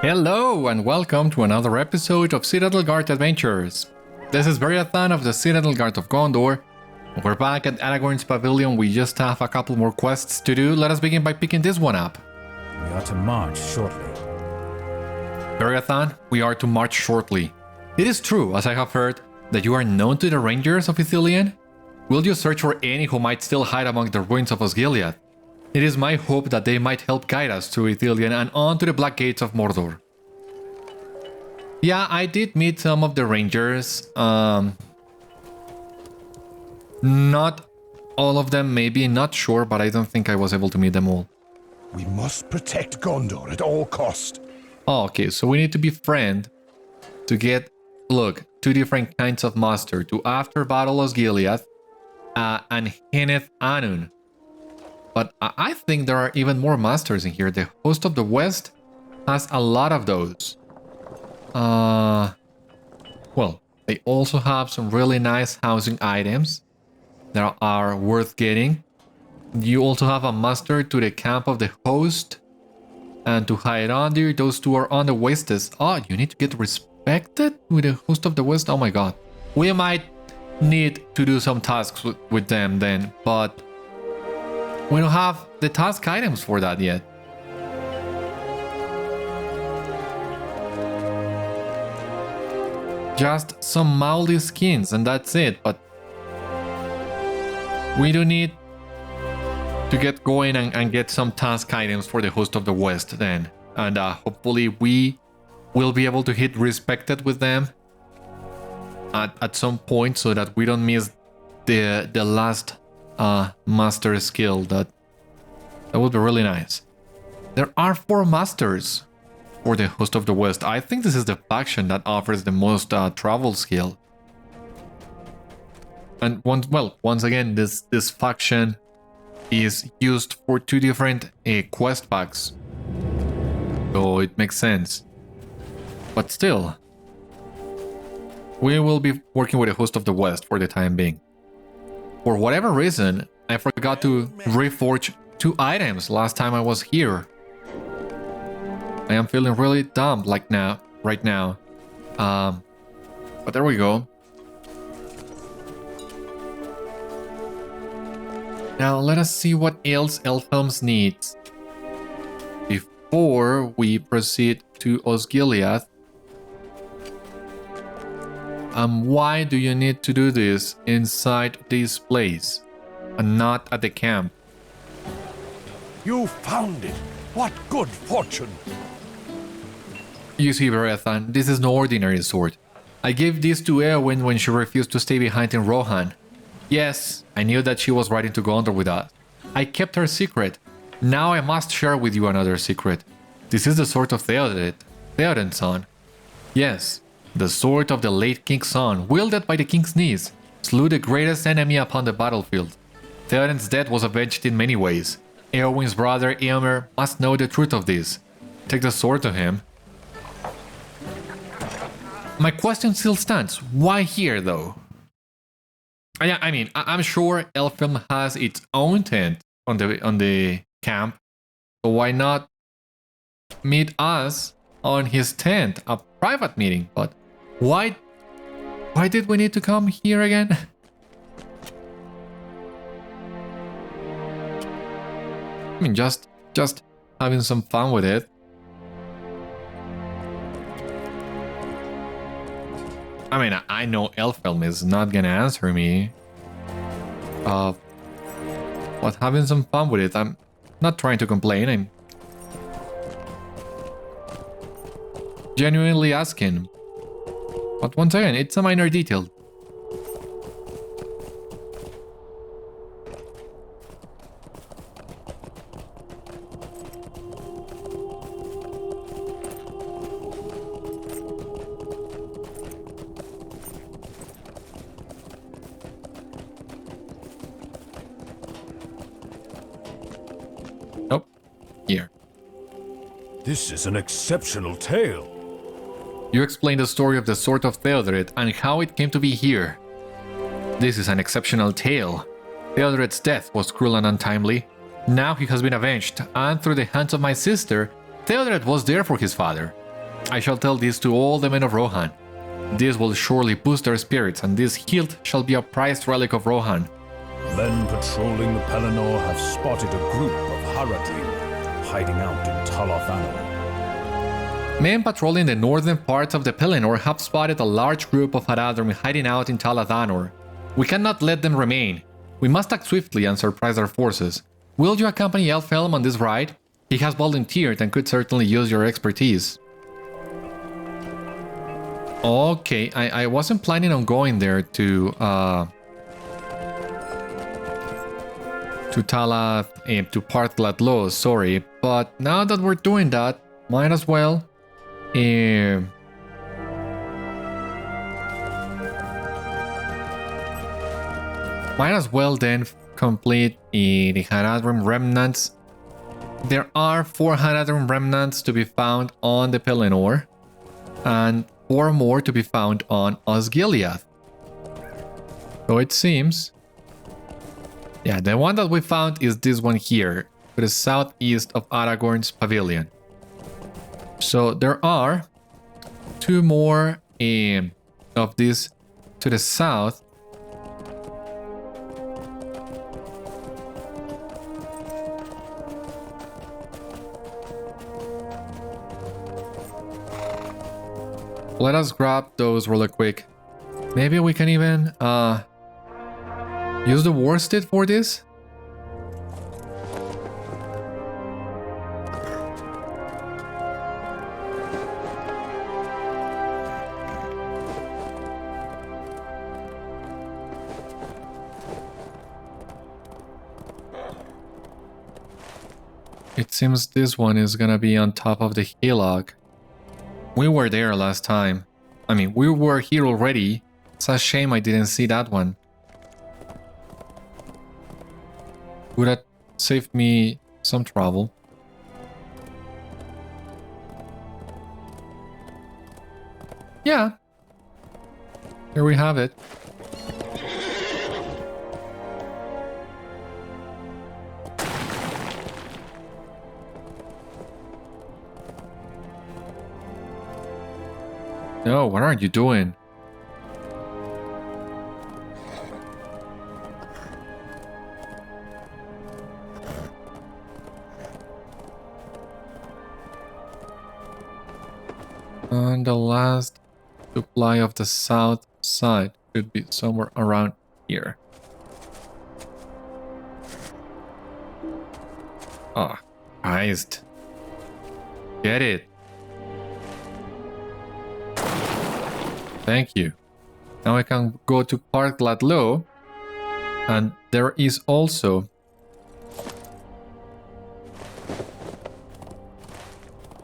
Hello and welcome to another episode of Citadel Guard Adventures. This is Beriathan of the Citadel Guard of Gondor. We're back at Aragorn's Pavilion. We just have a couple more quests to do. Let us begin by picking this one up. We are to march shortly. Beriathan, we are to march shortly. It is true, as I have heard, that you are known to the Rangers of Ithilien. Will you search for any who might still hide among the ruins of Osgiliath? It is my hope that they might help guide us through Ithilien and on to the Black Gates of Mordor. Yeah, I did meet some of the Rangers. Not all of them, maybe, not sure, but I don't think I was able to meet them all. We must protect Gondor at all cost. Oh, okay, so we need to befriend to get, look, two different kinds of master, to after battle Osgiliath and Henneth Anun. But I think there are even more masters in here. The Host of the West has a lot of those. Well, they also have some really nice housing items that are worth getting. You also have a master to the camp of the host and to Haradrim. Those two are on the Westes. Oh, you need to get respected with the Host of the West. Oh my god. We might need to do some tasks with them then, but we don't have the task items for that yet. Just some mouldy skins and that's it, but we do need to get going and get some task items for the Host of the West then. And hopefully we will be able to hit respected with them at some point so that we don't miss the last master skill. That would be really nice. There are 4 masters for the Host of the West. I think this is the faction that offers the most travel skill. And once again, this faction is used for 2 different quest packs, so it makes sense. But still, we will be working with the Host of the West for the time being. For whatever reason, I forgot to reforge 2 items last time I was here. I am feeling really dumb right now. But there we go. Now let us see what else Elfhelm needs before we proceed to Osgiliath. Why do you need to do this inside this place and not at the camp? You found it. What good fortune. You see, Beriathan, this is no ordinary sword. I gave this to Eowyn when she refused to stay behind in Rohan. Yes, I knew that she was riding to Gondor with us. I kept her secret. Now I must share with you another secret. This is the sword of Theoden's son. Yes, the sword of the late king's son, wielded by the king's niece, slew the greatest enemy upon the battlefield. Theoden's death was avenged in many ways. Eowyn's brother Eomer must know the truth of this. Take the sword to him. My question still stands. Why here, though? I mean, I'm sure Elfhelm has its own tent on the camp, so why not meet us on his tent, a private meeting? But why did we need to come here again? I mean, just having some fun with it. I mean, I know Elfhelm is not gonna answer me. But having some fun with it. I'm not trying to complain. I'm genuinely asking. But once again, it's a minor detail. Here. This is an exceptional tale. You explained the story of the Sword of Theodoret and how it came to be here. This is an exceptional tale. Theodoret's death was cruel and untimely. Now he has been avenged, and through the hands of my sister, Theodoret was there for his father. I shall tell this to all the men of Rohan. This will surely boost their spirits, and this hilt shall be a prized relic of Rohan. Men patrolling the Pelennor have spotted a group of Haradrim hiding out in Talath Anor. Men patrolling the northern parts of the Pelennor have spotted a large group of Haradrim hiding out in Talath Anor. We cannot let them remain. We must act swiftly and surprise their forces. Will you accompany Elfhelm on this ride? He has volunteered and could certainly use your expertise. Okay, I wasn't planning on going there to Talath, to Parth Gladló, sorry. But now that we're doing that, might as well. Might as well then complete the Haradrim Remnants. There are 4 Haradrim Remnants to be found on the Pelennor, and 4 more to be found on Osgiliath. So it seems... Yeah, the one that we found is this one here, to the southeast of Aragorn's Pavilion. So there are 2 more of these to the south. Let us grab those really quick. Maybe we can even use the worsted for this? It seems this one is gonna be on top of the hillock. We were there last time. I mean, we were here already. It's a shame I didn't see that one. Would have saved me some trouble. Yeah. Here we have it. No, what are you doing? And the last supply of the south side should be somewhere around here. Ah, Christ. Get it. Thank you. Now I can go to Parth Gladló, and there is also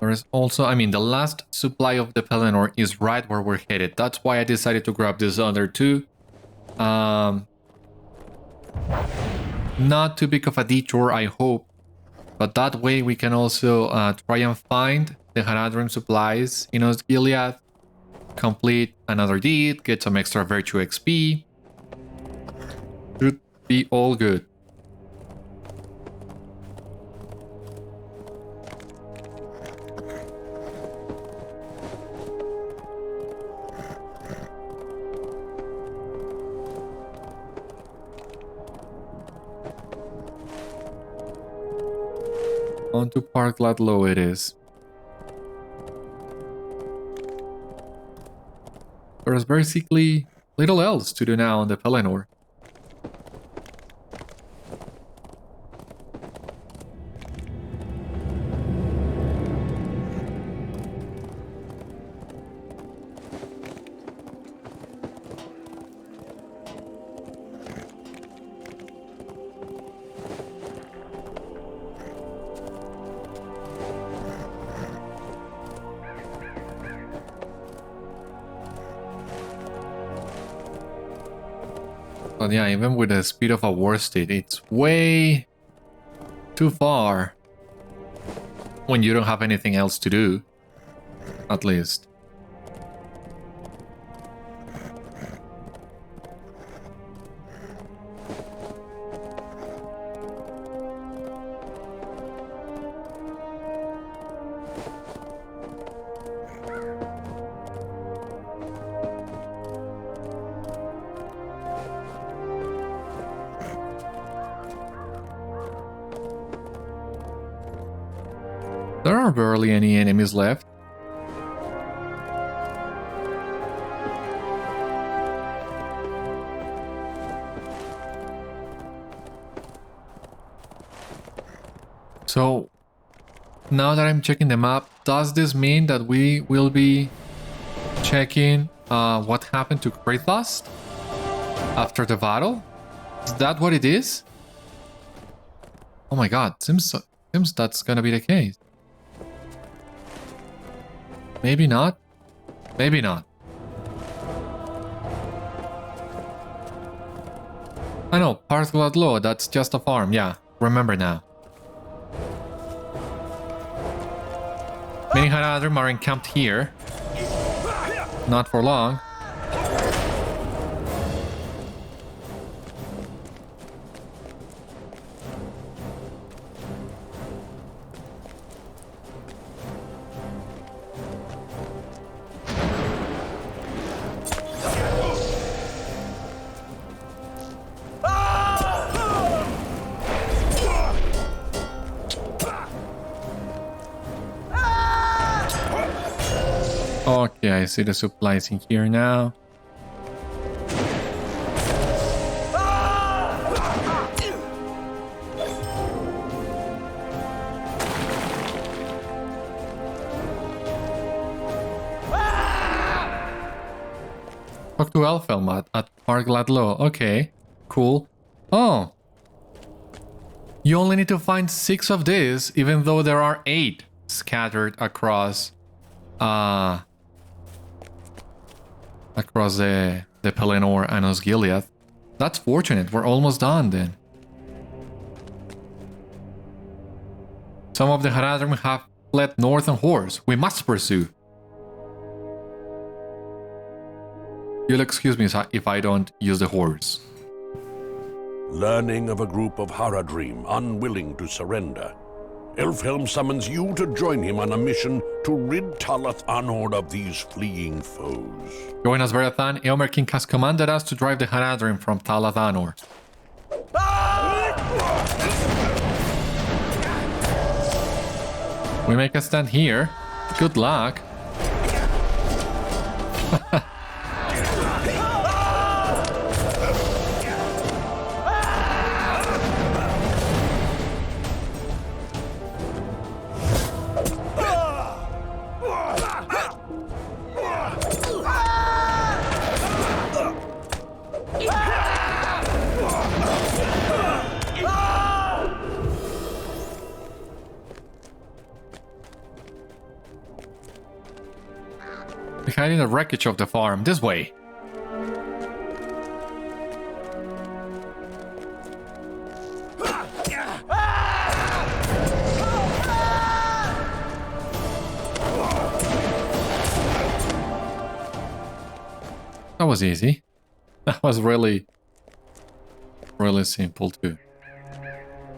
I mean, the last supply of the Pelennor is right where we're headed. That's why I decided to grab this other 2. Not too big of a detour, I hope, but that way we can also try and find the Haradrim supplies in Osgiliath, complete another deed, get some extra virtue XP. Should be all good. On to Parth Gladló it is. There's basically little else to do now on the Pelennor. But yeah, even with the speed of a worsted, it's way too far when you don't have anything else to do, at least. There are barely any enemies left. So, now that I'm checking the map, does this mean that we will be checking what happened to Krathust after the battle? Is that what it is? Oh my god, seems that's gonna be the case. Maybe not. Maybe not. I know, Parth Gladló, that's just a farm, yeah. Remember now. Many Haradrim are encamped here. Not for long. Okay, I see the supplies in here now. Talk to Elfhelm at Parth Gladló. Okay, cool. Oh. You only need to find 6 of these, even though there are 8 scattered across the Pelennor and Osgiliath. That's fortunate. We're almost done then. Some of the Haradrim have fled north on horse. We must pursue. You'll excuse me if I don't use the horse. Learning of a group of Haradrim unwilling to surrender, Elfhelm summons you to join him on a mission to rid Talath Anor of these fleeing foes. Join us, Beriathan. Eomer King has commanded us to drive the Haradrim from Talath Anor. We make a stand here. Good luck. Hiding the wreckage of the farm. This way. That was easy. That was really simple too.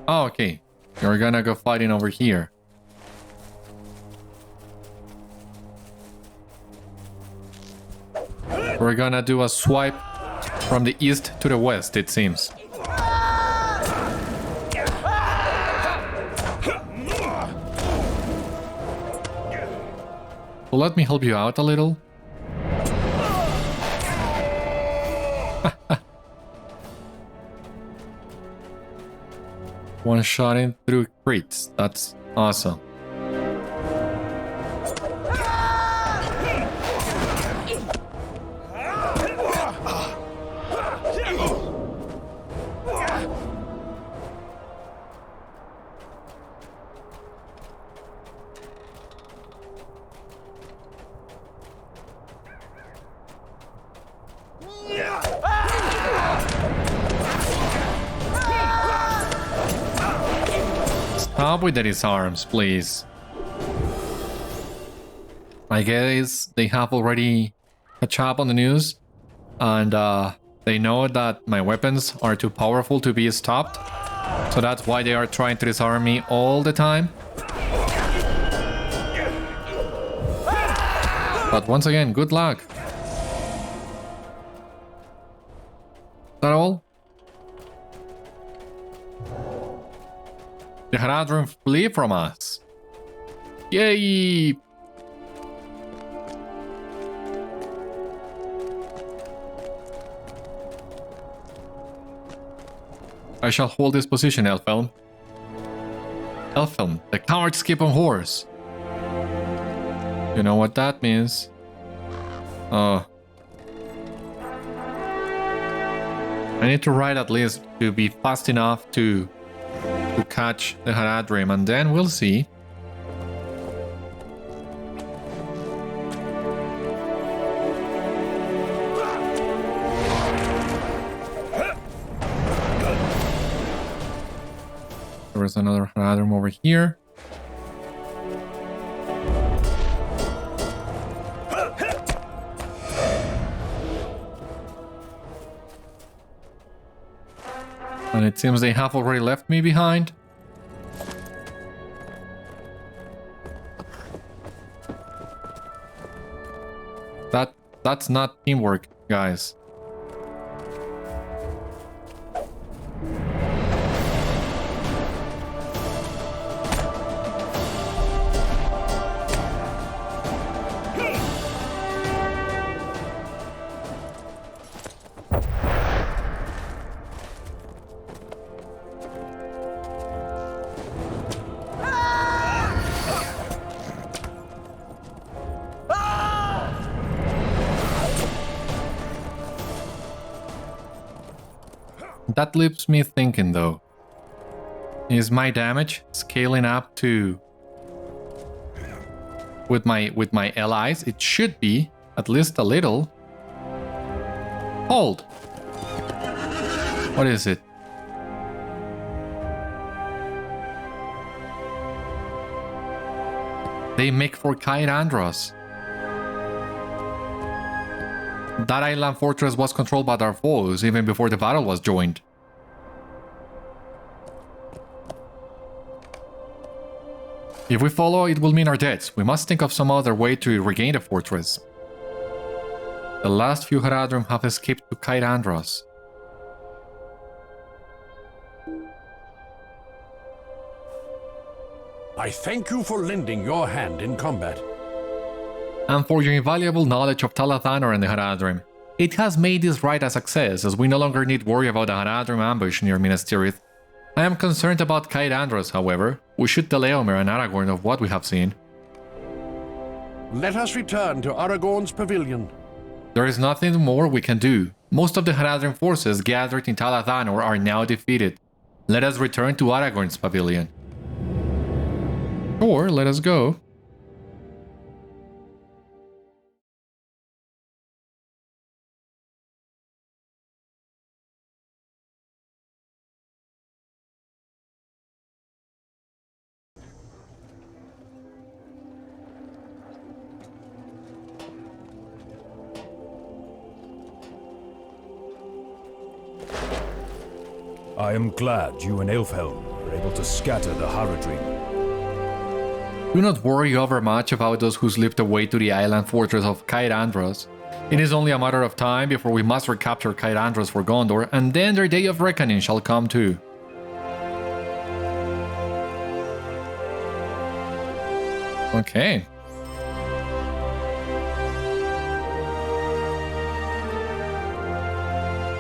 Oh, okay. You're gonna go fighting over here. We're gonna do a swipe from the east to the west, it seems. So let me help you out a little. One shot in through crits. That's awesome. Stop with the disarms, please. I guess they have already catch up on the news, and they know that my weapons are too powerful to be stopped, so that's why they are trying to disarm me all the time. But once again, good luck. Is that all? The Haradrim flee from us. Yay! I shall hold this position, Elfhelm. Elfhelm, the cowards skip on horse. You know what that means? Oh. I need to ride at least to be fast enough to catch the Haradrim, and then we'll see. There's another Haradrim over here. And it seems they have already left me behind. That's not teamwork, guys. That leaves me thinking though. Is my damage scaling up to with my allies? It should be, at least a little. Hold. What is it? They make for Cair Andros. That island fortress was controlled by our foes even before the battle was joined. If we follow, it will mean our deaths. We must think of some other way to regain the fortress. The last few Haradrim have escaped to Cair Andros. I thank you for lending your hand in combat. And for your invaluable knowledge of Talath Anor and the Haradrim. It has made this ride a success, as we no longer need worry about the Haradrim ambush near Minas Tirith. I am concerned about Cair Andros, however. We should tell Eomer and Aragorn of what we have seen. Let us return to Aragorn's Pavilion. There is nothing more we can do. Most of the Haradrim forces gathered in Talath Anor are now defeated. Let us return to Aragorn's Pavilion. Or let us go. I am glad you and Elfhelm were able to scatter the Haradrim. Do not worry overmuch about those who slipped away to the island fortress of Cair Andros. It is only a matter of time before we must recapture Cair Andros for Gondor, and then their day of reckoning shall come too. Okay.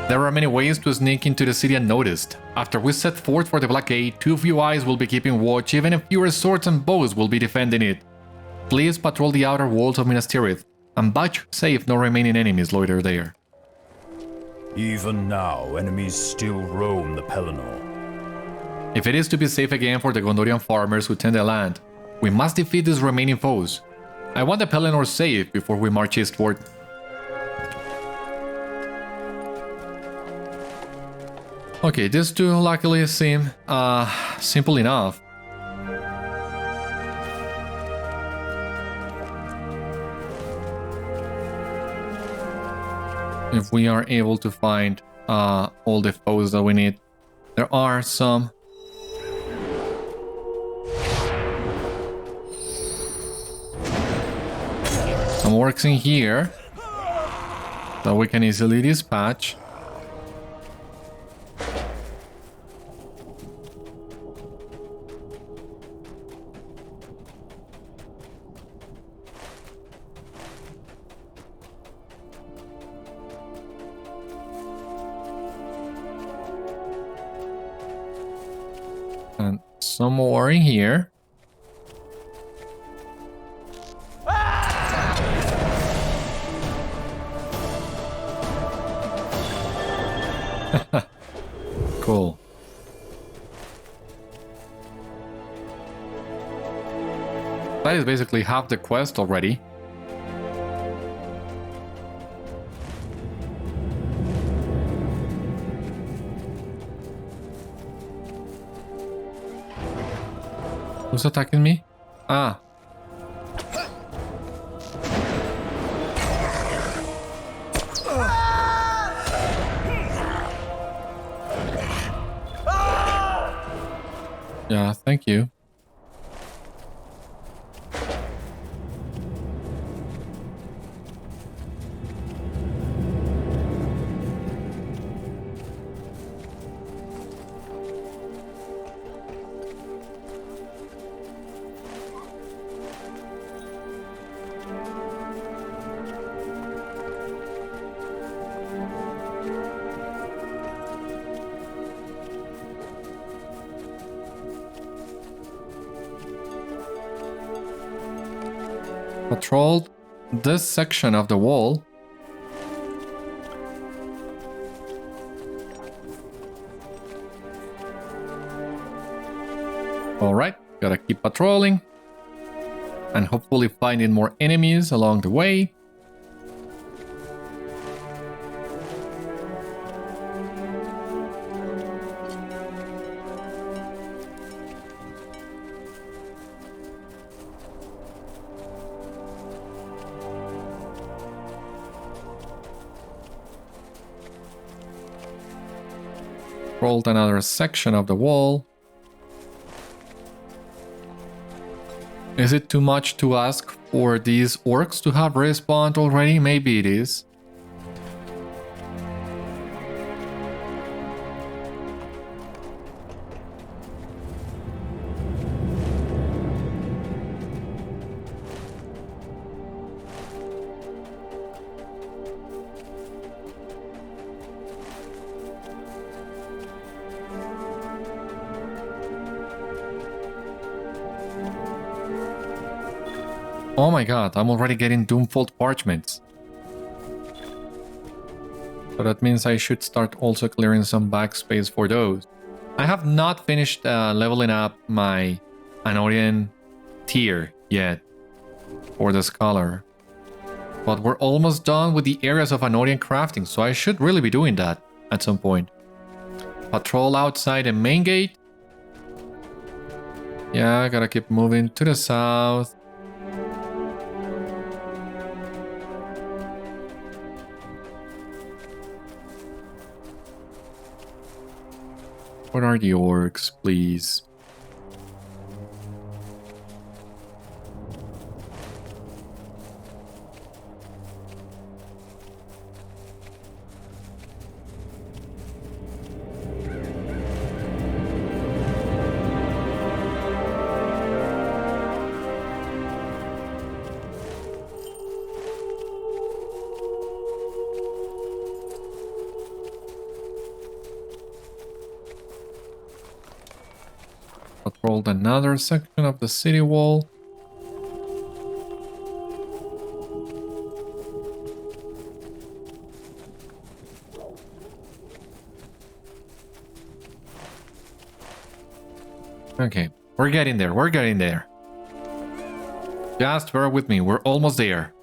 There are many ways to sneak into the city unnoticed. After we set forth for the Black Gate, too few eyes will be keeping watch, even if fewer swords and bows will be defending it. Please patrol the outer walls of Minas Tirith, and vouchsafe no remaining enemies loiter there. Even now, enemies still roam the Pelennor. If it is to be safe again for the Gondorian farmers who tend the land, we must defeat these remaining foes. I want the Pelennor safe before we march eastward. Okay, these two luckily seem simple enough. If we are able to find all the foes that we need. There are some orcs in here that we can easily dispatch. some more in here. Cool. That is basically half the quest already. Who's attacking me? Ah. Yeah, thank you. Patrolled this section of the wall. Alright, gotta keep patrolling. And hopefully finding more enemies along the way. Rolled another section of the wall. Is it too much to ask for these orcs to have respawned already? Maybe it is. Oh my god, I'm already getting Doomfold parchments. So that means I should start also clearing some backspace for those. I have not finished leveling up my Anorian tier yet for the Scholar. But we're almost done with the areas of Anorian crafting, so I should really be doing that at some point. Patrol outside the main gate. Yeah, I gotta keep moving to the south. What are the orcs, please? Patrolled another section of the city wall. Okay, we're getting there, we're getting there. Just bear with me, we're almost there.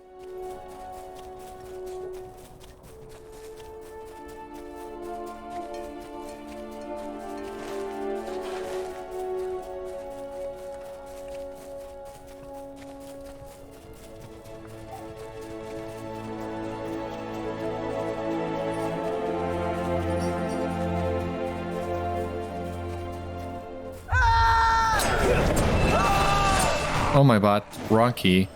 Oh my god, wrong key.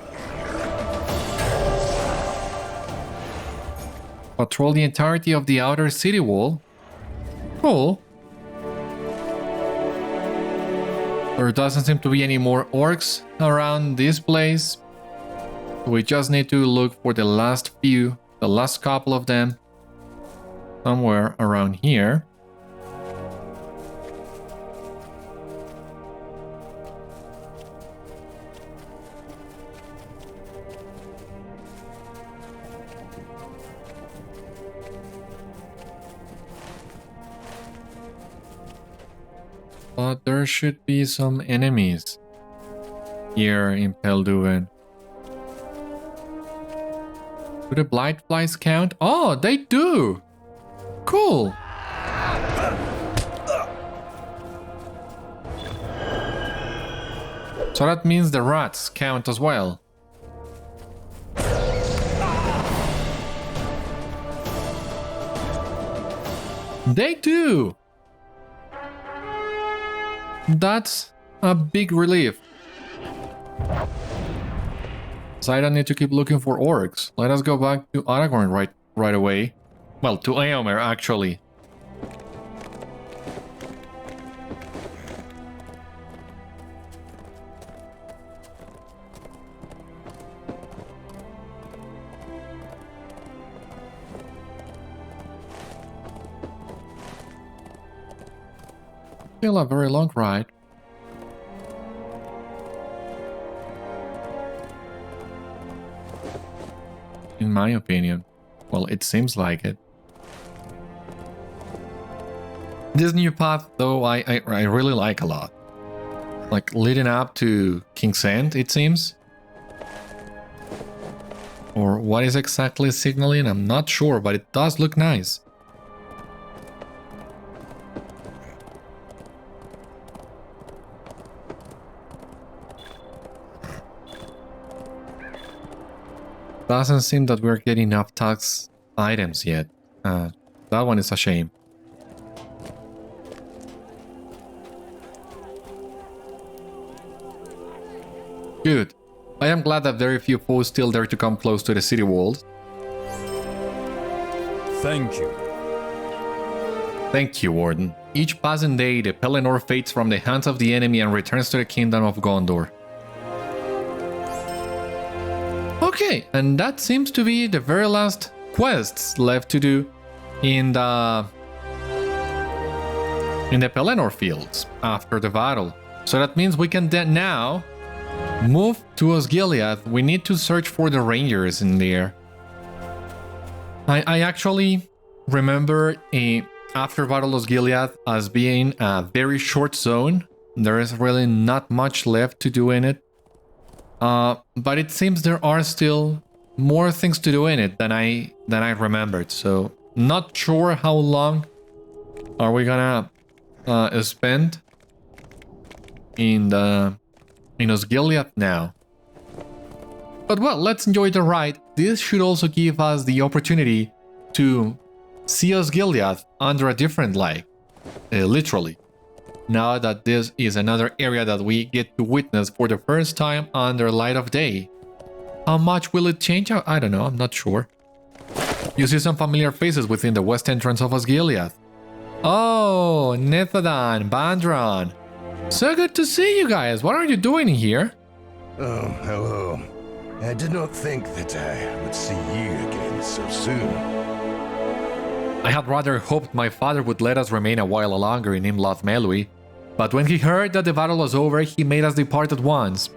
Patrol the entirety of the outer city wall. Cool. There doesn't seem to be any more orcs around this place. We just need to look for the last few, the last couple of them. Somewhere around here. But there should be some enemies here in Pelduin. Do the Blightflies count? Oh, they do! Cool! So that means the rats count as well. They do! That's a big relief. So I don't need to keep looking for orcs. Let us go back to Aragorn right away. Well, to Eomer actually. Still a very long ride. In my opinion. Well, it seems like it. This new path, though, I really like a lot. Like, leading up to King's End, it seems. Or what is exactly signaling, I'm not sure, but it does look nice. Doesn't seem that we're getting enough tax items yet. That one is a shame. Good. I am glad that very few foes still dare to come close to the city walls. Thank you. Thank you, Warden. Each passing day, the Pelennor fades from the hands of the enemy and returns to the kingdom of Gondor. Okay, and that seems to be the very last quests left to do in the Pelennor fields after the battle. So that means we can then now move to Osgiliath. We need to search for the rangers in there. I actually remember after Battle Osgiliath as being a very short zone. There is really not much left to do in it. But it seems there are still more things to do in it than I remembered. So not sure how long are we gonna spend in Osgiliath now. But well, let's enjoy the ride. This should also give us the opportunity to see Osgiliath under a different light, literally. Now that this is another area that we get to witness for the first time under light of day. How much will it change? I don't know, I'm not sure. You see some familiar faces within the west entrance of Osgiliath. Oh, Nethadan, Bandron. So good to see you guys. What are you doing here? Oh, hello. I did not think that I would see you again so soon. I had rather hoped my father would let us remain a while longer in Imloth Melwi, but when he heard that the battle was over, he made us depart at once.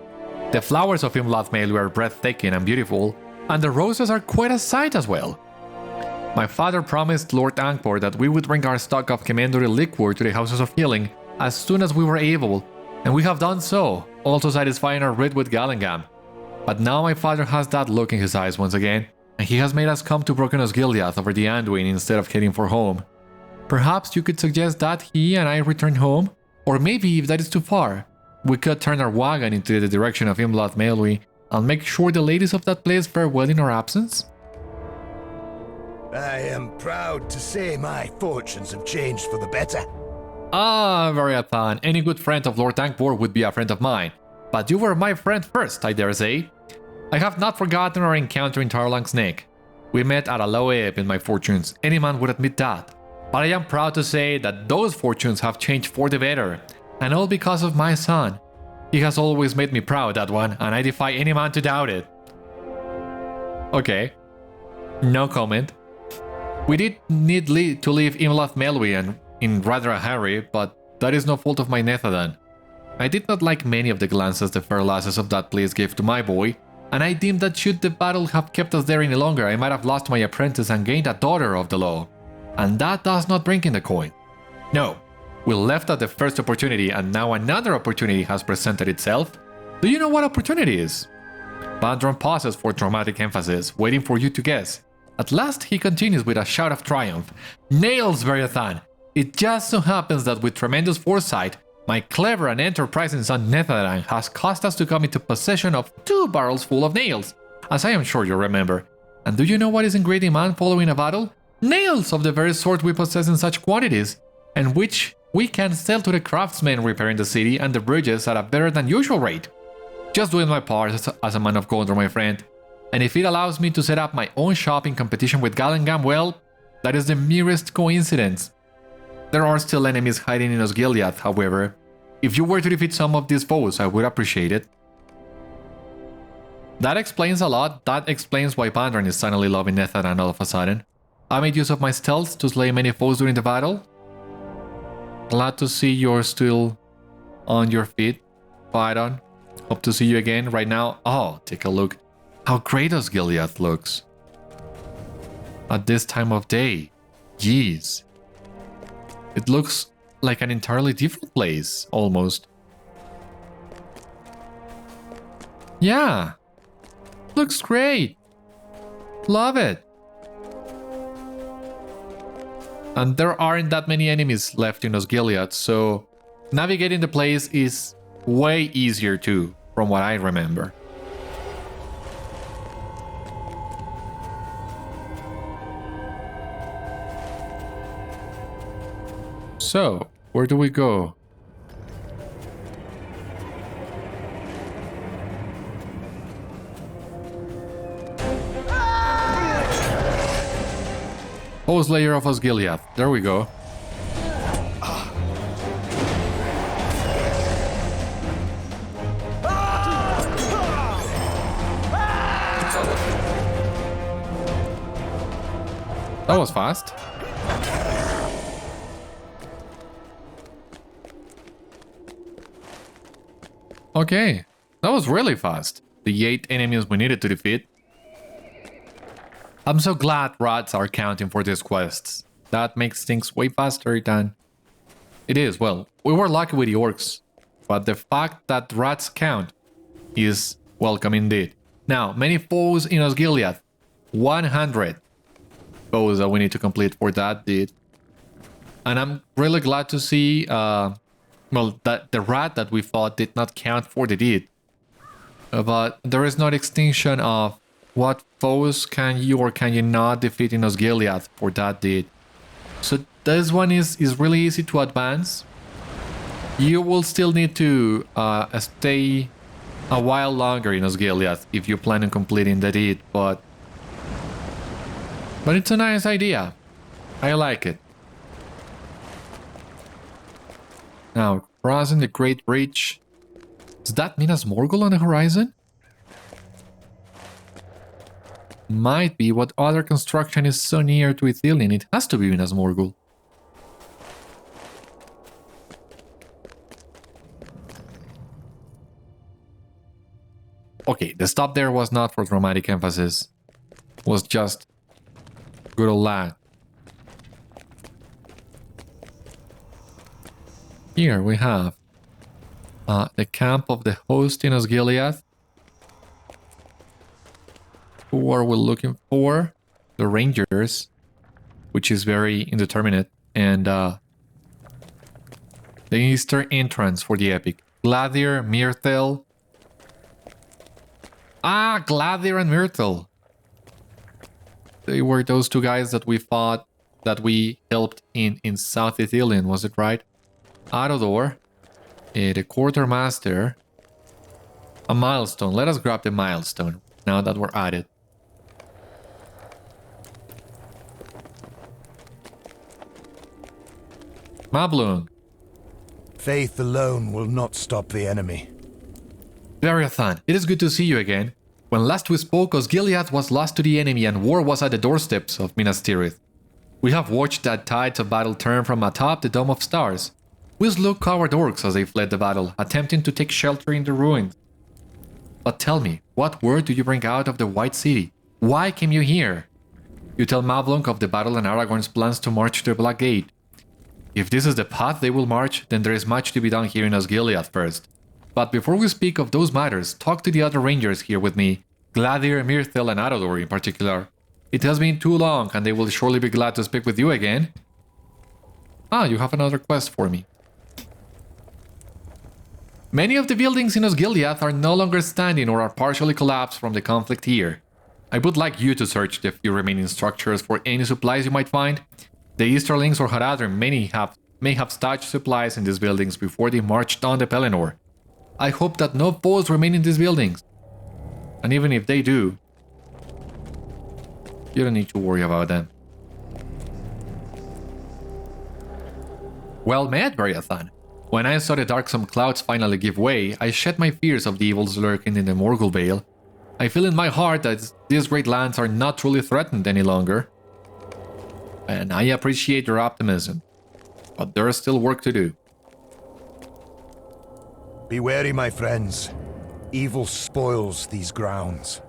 The flowers of Imloth Melwi are breathtaking and beautiful, and the roses are quite a sight as well. My father promised Lord Angkor that we would bring our stock of Commendary liquor to the Houses of Healing as soon as we were able, and we have done so, also satisfying our writ with Galengam. But now my father has that look in his eyes once again, and he has made us come to Broken Osgiliath over the Anduin instead of heading for home. Perhaps you could suggest that he and I return home? Or maybe, if that is too far, we could turn our wagon into the direction of Imloth Melwi and make sure the ladies of that place fare well in our absence? I am proud to say my fortunes have changed for the better. Ah, Beriathan, any good friend of Lord Angkor would be a friend of mine. But you were my friend first, I dare say. I have not forgotten our encounter in Tarlang's Neck. We met at a low ebb in my fortunes, any man would admit that. But I am proud to say that those fortunes have changed for the better, and all because of my son. He has always made me proud, that one, and I defy any man to doubt it. Okay. No comment. We did need to leave Imloth Melwi and in rather a hurry, but that is no fault of my Nethadan. I did not like many of the glances the fair lasses of that place gave to my boy, and I deemed that should the battle have kept us there any longer, I might have lost my apprentice and gained a daughter of the law. And that does not bring in the coin. No, We left at the first opportunity and now another opportunity has presented itself. Do you know what opportunity is? Bandron pauses for dramatic emphasis, waiting for you to guess. At last he continues with a shout of triumph. Nails, Beriathan! It just so happens that with tremendous foresight, my clever and enterprising son Netherland has caused us to come into possession of 2 barrels full of nails, as I am sure you remember. And do you know what is in great demand following a battle? Nails of the very sort we possess in such quantities, and which we can sell to the craftsmen repairing the city and the bridges at a better than usual rate. Just doing my part as a man of Gondor, my friend. And if it allows me to set up my own shop in competition with Gallengam, well, that is the merest coincidence. There are still enemies hiding in Osgiliath, however. If you were to defeat some of these foes, I would appreciate it. That explains a lot. That explains why Bandron is suddenly loving Netherland all of a sudden. I made use of my stealth to slay many foes during the battle. Glad to see you're still on your feet, Phaidon. Hope to see you again right now. Oh, take a look. How great Osgiliath looks. At this time of day. Jeez. It looks like an entirely different place, almost. Yeah. Looks great. Love it. And there aren't that many enemies left in Osgiliath, so navigating the place is way easier too, from what I remember. So, where do we go? Host layer of Osgiliath. There we go. That was fast. Okay, that was really fast. The 8 enemies we needed to defeat. I'm so glad rats are counting for these quests. That makes things way faster than it is. Well, we were lucky with the orcs, but the fact that rats count is welcome indeed. Now, many foes in Osgiliath. 100 foes that we need to complete for that deed. And I'm really glad to see, that the rat that we fought did not count for the deed. But there is no extinction of what foes can you or can you not defeat in Osgiliath for that deed. So this one is really easy to advance. You will still need to stay a while longer in Osgiliath if you plan on completing the deed, but it's a nice idea. I like it. Now, crossing the Great Bridge. Does that mean a Morgul on the horizon? Might be. What other construction is so near to Ithilien? It has to be Minas Morgul. Okay, the stop there was not for dramatic emphasis. It was just good old lag. Here we have the camp of the host in Osgiliath. Who are we looking for? The Rangers, which is very indeterminate, and the eastern entrance for the epic. Gladir, Myrtle. Ah, Gladir and Myrtle. They were those 2 guys that we fought, that we helped in South Ithilien, was it right? Arodor, the Quartermaster, a milestone. Let us grab the milestone now that we're at it. Mablung. Faith alone will not stop the enemy. Beriathan, it is good to see you again. When last we spoke, Osgiliath was lost to the enemy and war was at the doorsteps of Minas Tirith. We have watched that tides of battle turn from atop the Dome of Stars. We slew coward orcs as they fled the battle, attempting to take shelter in the ruins. But tell me, what word do you bring out of the White City? Why came you here? You tell Mablung of the battle and Aragorn's plans to march to the Black Gate. If this is the path they will march, then there is much to be done here in Osgiliath first. But before we speak of those matters, talk to the other rangers here with me, Gladir, Mirthel and Arador in particular. It has been too long and they will surely be glad to speak with you again. Ah, you have another quest for me. Many of the buildings in Osgiliath are no longer standing or are partially collapsed from the conflict here. I would like you to search the few remaining structures for any supplies you might find. The Easterlings or Haradrim may have stashed supplies in these buildings before they marched on the Pelennor. I hope that no foes remain in these buildings. And even if they do, you don't need to worry about them. Well met, Beriathan. When I saw the darksome clouds finally give way, I shed my fears of the evils lurking in the Morgul Vale. I feel in my heart that these great lands are not truly threatened any longer. And I appreciate your optimism. But there is still work to do. Be wary, my friends. Evil spoils these grounds.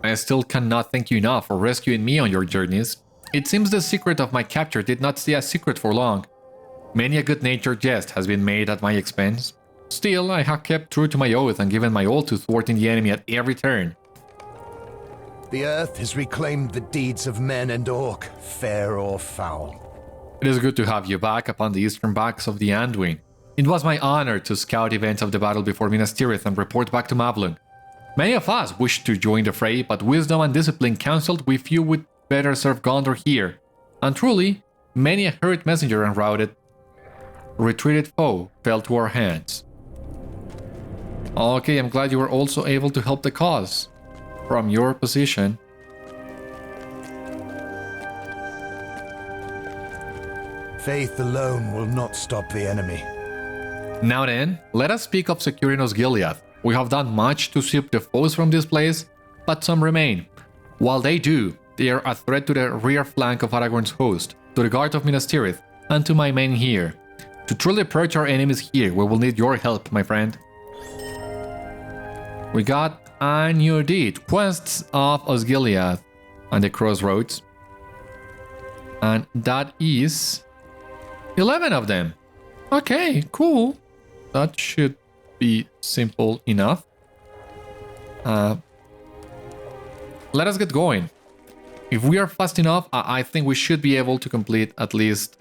I still cannot thank you enough for rescuing me on your journeys. It seems the secret of my capture did not stay a secret for long. Many a good-natured jest has been made at my expense. Still, I have kept true to my oath and given my all to thwarting the enemy at every turn. The earth has reclaimed the deeds of men and orc, fair or foul. It is good to have you back upon the eastern banks of the Anduin. It was my honor to scout events of the battle before Minas Tirith and report back to Mavlun. Many of us wished to join the fray, but wisdom and discipline counseled we few would better serve Gondor here. And truly, many a hurried messenger and retreated foe fell to our hands. Okay, I'm glad you were also able to help the cause. From your position. Faith alone will not stop the enemy. Now then, let us speak of securing Osgiliath. We have done much to sweep the foes from this place, but some remain. While they do, they are a threat to the rear flank of Aragorn's host, to the guard of Minas Tirith, and to my men here. To truly purge our enemies here, we will need your help, my friend. We got a new deed, Quests of Osgiliath and the Crossroads. And that is 11 of them. Okay, cool. That should be simple enough. Let us get going. If we are fast enough, I think we should be able to complete at least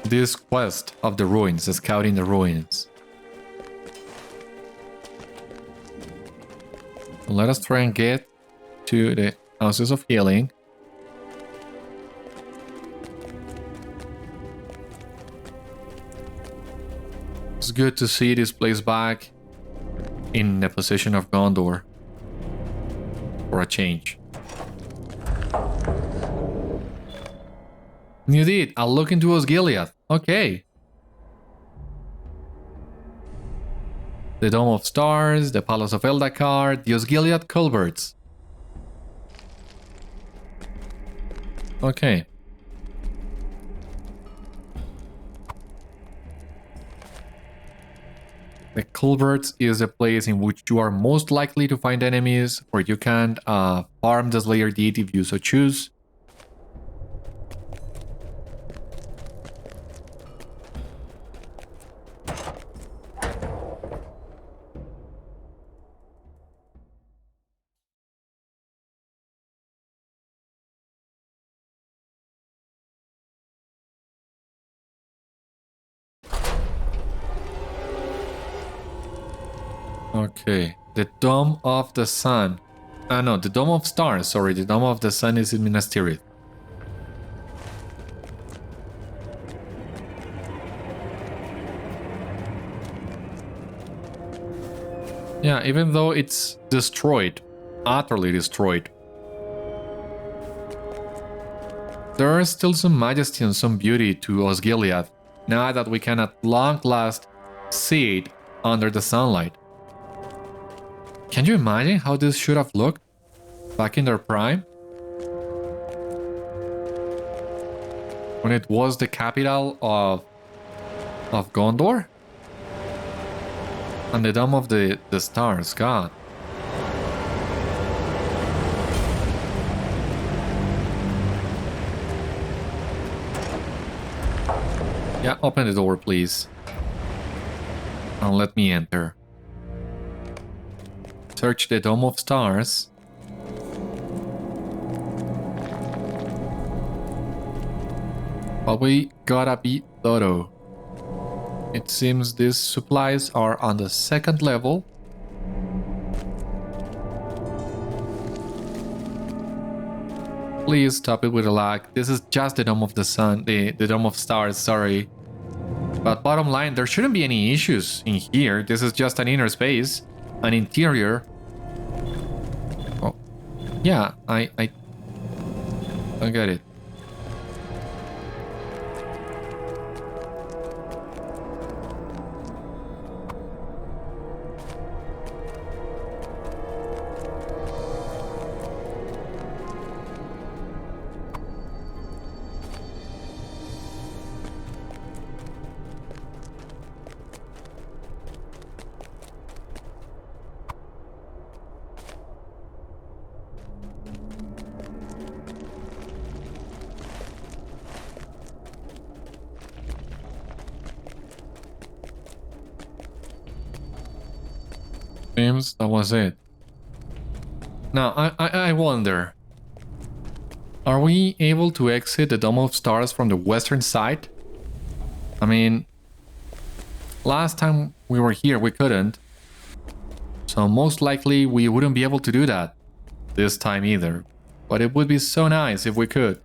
this quest of the ruins, the scouting the ruins. Let us try and get to the houses of healing. It's good to see this place back in the possession of Gondor. For a change. You did. I'll look into Osgiliath. Okay. The Dome of Stars, the Palace of Eldakar, the Osgiliad Culverts. Okay. The Culverts is a place in which you are most likely to find enemies, where you can farm the Slayer deed if you so choose. Okay, the Dome of the Sun. No, the Dome of Stars, sorry, the Dome of the Sun is in Minas Tirith. Yeah, even though it's destroyed, utterly destroyed, there is still some majesty and some beauty to Osgiliath, now that we can at long last see it under the sunlight. Can you imagine how this should have looked back in their prime? When it was the capital of Gondor? And the Dome of the Stars, God. Yeah, open the door, please. And let me enter. Search the Dome of Stars. But we gotta be thorough. It seems these supplies are on the second level. Please stop it with the lag. This is just the Dome of the Sun, the Dome of Stars, sorry. But bottom line, there shouldn't be any issues in here. This is just an inner space, an interior. Oh, yeah, I got it. Seems that was it. Now, I wonder, are we able to exit the Dome of Stars from the western side? I mean, last time we were here we couldn't, so most likely we wouldn't be able to do that this time either, but it would be so nice if we could.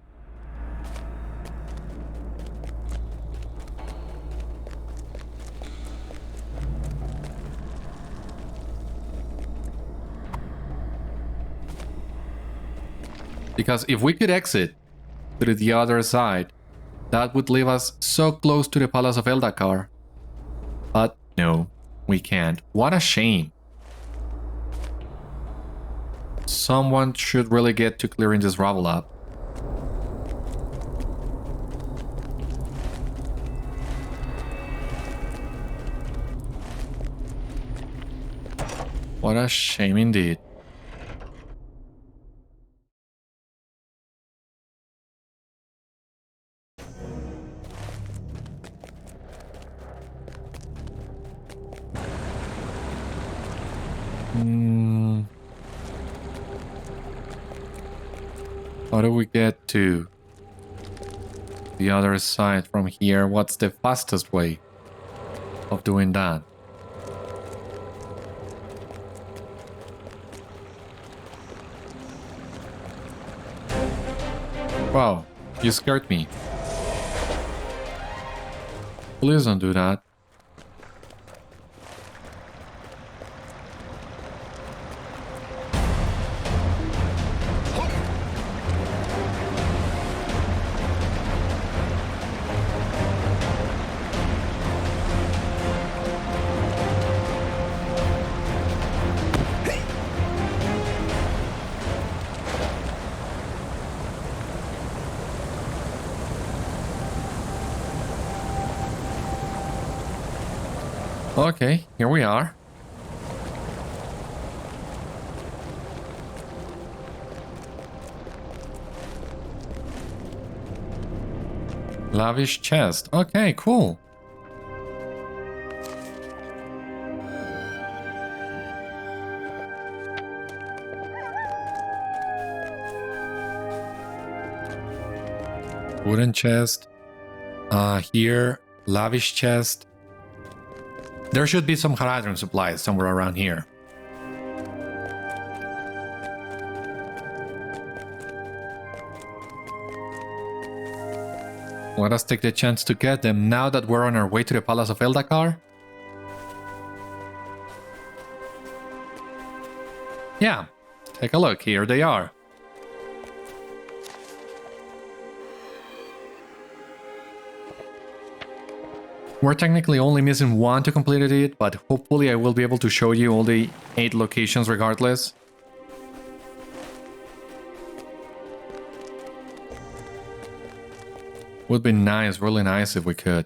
Because if we could exit through the other side, that would leave us so close to the Palace of Eldacar. But no, we can't. What a shame. Someone should really get to clearing this rubble up. What a shame indeed. How do we get to the other side from here? What's the fastest way of doing that? Wow, you scared me. Please don't do that. Okay, here we are. Lavish chest. Okay, cool. Wooden chest. Here, lavish chest. There should be some Haradrim supplies somewhere around here. Let us take the chance to get them now that we're on our way to the Palace of Eldacar. Yeah, take a look, here they are. We're technically only missing one to complete it, but hopefully I will be able to show you all the 8 locations regardless. Would be nice, really nice if we could.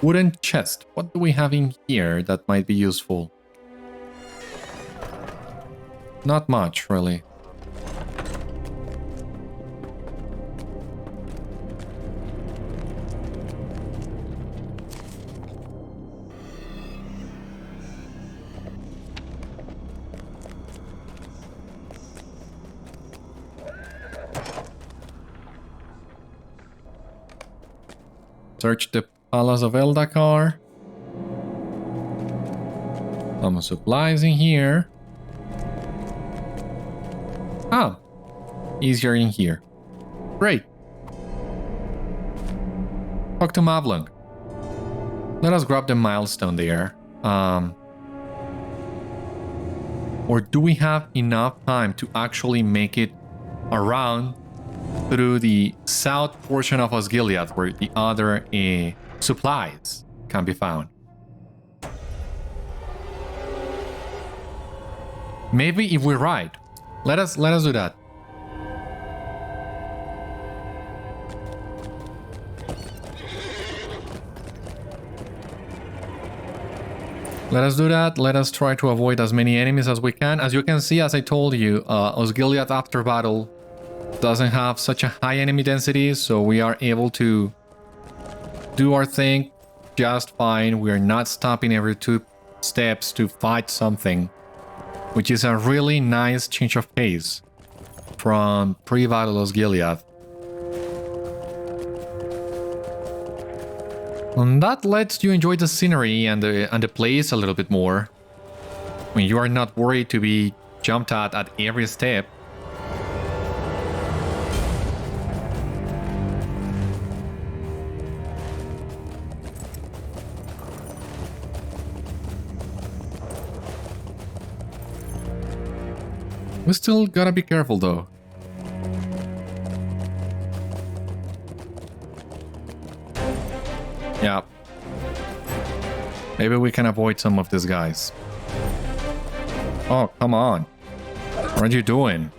Wooden chest. What do we have in here that might be useful? Not much, really. Search the Palace of Eldakar. Some supplies in here. Oh, easier in here. Great. Talk to Mavlung. Let us grab the milestone there. Or do we have enough time to actually make it around through the south portion of Osgiliath where the other supplies can be found? Maybe if we're right. Let us do that. Let us do that. Let us try to avoid as many enemies as we can. As you can see, as I told you, Osgiliath after battle doesn't have such a high enemy density, so we are able to do our thing just fine. We are not stopping every 2 steps to fight something, which is a really nice change of pace from pre-battle Osgiliath. And that lets you enjoy the scenery and the place a little bit more when you are not worried to be jumped at every step. We still gotta be careful though. Yeah. Maybe we can avoid some of these guys. Oh, come on. What are you doing?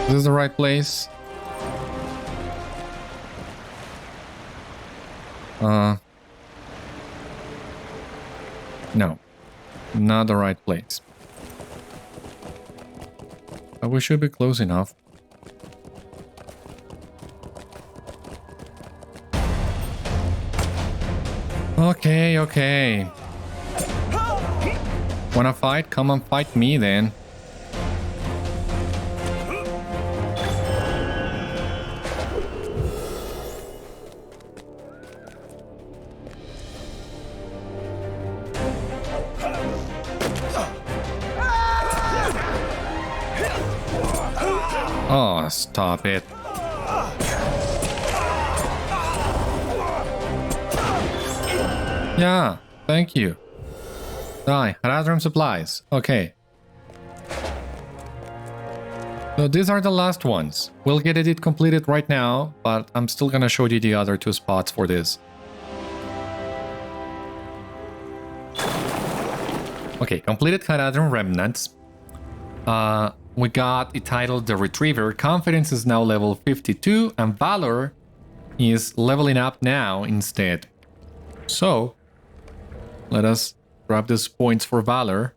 Is this the right place? No, not the right place. But we should be close enough. Okay, okay. Wanna fight? Come and fight me then. Oh, stop it. Yeah, thank you. Die. Haradrim supplies. Okay. So these are the last ones. We'll get it completed right now, but I'm still gonna show you the other 2 spots for this. Okay, completed Chatroom Remnants. We got it titled The Retriever. Confidence is now level 52 and Valor is leveling up now instead. So, let us grab these points for Valor.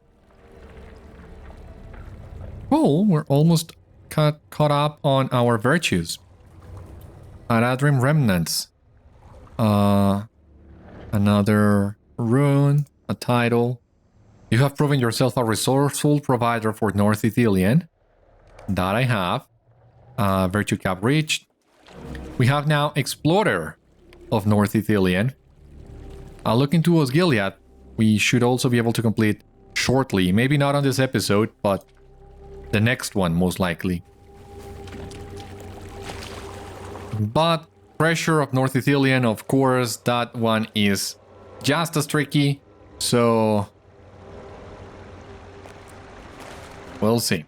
Cool, we're almost caught up on our virtues. Haradrim Remnants. Another rune, a title. You have proven yourself a resourceful provider for North Ithilien. That I have. Virtue cap reached. We have now Explorer of North Ithilien. Look into Osgiliath. We should also be able to complete shortly. Maybe not on this episode, but the next one most likely. But Treasure of North Ithilien, of course, that one is just as tricky. So we'll see.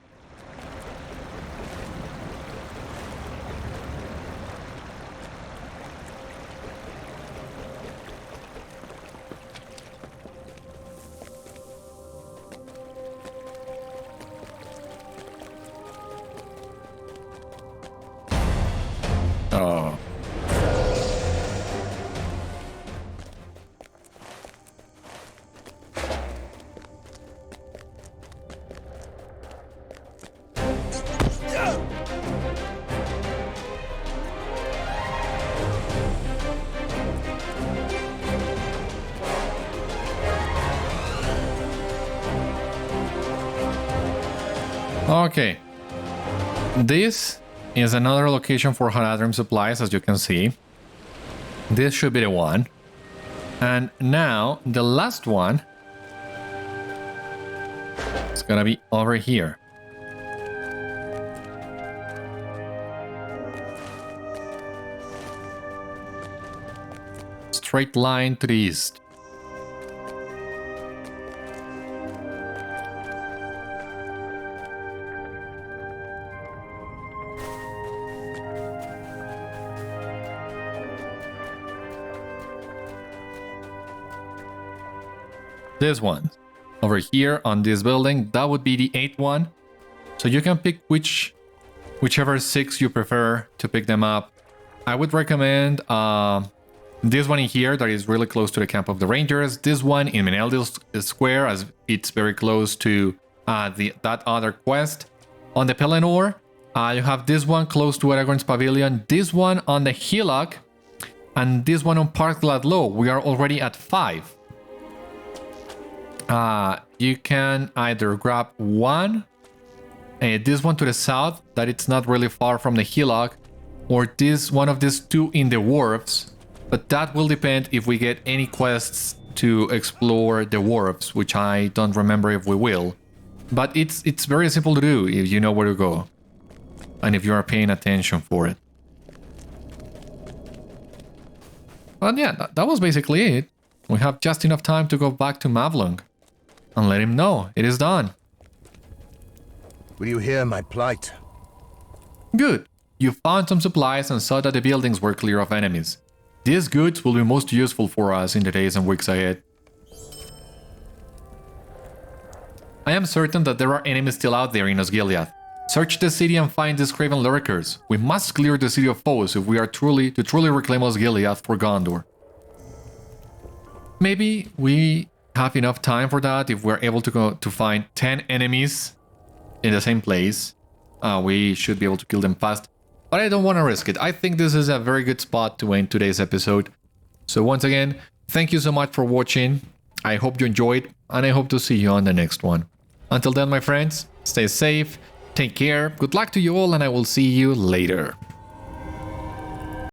Oh. Okay. This is another location for Haradrim supplies, as you can see. This should be the one. And now, the last one is gonna be over here. Straight line to the east. This one over here on this building, that would be the 8th one. So you can pick whichever 6 you prefer to pick them up. I would recommend this one in here that is really close to the camp of the Rangers. This one in Meneldil Square, as it's very close to that other quest. On the Pelennor, you have this one close to Aragorn's Pavilion. This one on the Hillock, and this one on Parth Gladló. We are already at 5. You can either grab one, this one to the south, that it's not really far from the Hillock, or this one of these 2 in the wharfs. But that will depend if we get any quests to explore the wharfs, which I don't remember if we will. But it's very simple to do if you know where to go, and if you are paying attention for it. But yeah, that was basically it. We have just enough time to go back to Mavlung and let him know it is done. Will you hear my plight? Good. You found some supplies and saw that the buildings were clear of enemies. These goods will be most useful for us in the days and weeks ahead. I am certain that there are enemies still out there in Osgiliath. Search the city and find these craven lurkers. We must clear the city of foes if we are truly reclaim Osgiliath for Gondor. Maybe we have enough time for that if we're able to go to find 10 enemies in the same place. We should be able to kill them fast. But I don't want to risk it. I think this is a very good spot to end today's episode. So once again, thank you so much for watching. I hope you enjoyed, and I hope to see you on the next one. Until then, my friends, stay safe, take care, good luck to you all, and I will see you later.